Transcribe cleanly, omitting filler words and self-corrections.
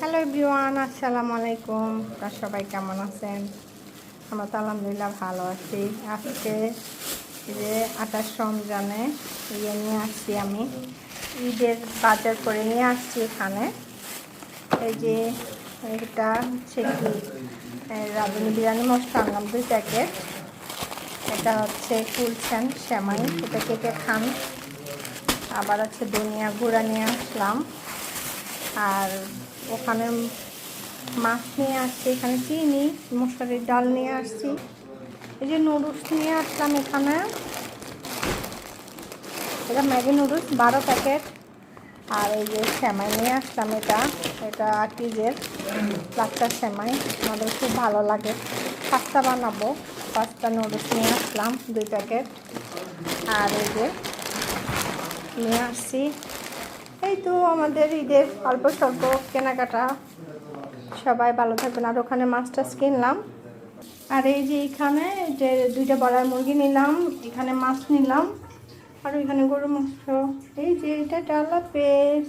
Hello everyone, আসসালামু আলাইকুম। আপনারা সবাই কেমন আছেন? আমরা তো আলহামদুলিল্লাহ ভালো আছি। আজকে এই যে 28 রমজানে নিয়ে আসছি, আমি ঈদের বাজার করে নিয়ে আসছি এখানে। এই যে এটা হচ্ছে কি রাঁধুনি বিরিয়ানি মশলা আনলাম 2 প্যাকেট। এটা হচ্ছে কুলছেন সেমাই, এটা কেটে খান। আবার আছে ধনিয়া গুঁড়া নিয়ে আসলাম। আর ওখানে মাছ নিয়ে আসছি, এখানে চিনি, মশারির ডাল নিয়ে আসছি। এই যে নুডলস নিয়ে আসলাম এখানে, এটা ম্যাগি নুডলস 12 প্যাকেট। আর এই যে সেমাই নিয়ে আসলাম, এটা আকিজের লাচ্চা সেমাই, আমাদের খুব ভালো লাগে। পাস্তা বানাবো, পাস্তা নুডলস নিয়ে আসলাম 2 প্যাকেট। আর এই যে নিয়ে আসছি, এই তো আমাদের ঈদের অল্প স্বল্প কেনাকাটা। সবাই ভালো থাকবেন। আর ওখানে মাছ টাছ কিনলাম। আর এই যে এখানে যে 2টা বড়ার মুরগি নিলাম, এখানে মাছ নিলাম, আর ওইখানে গরু মাংস। এই যে এটা ডালা পেস।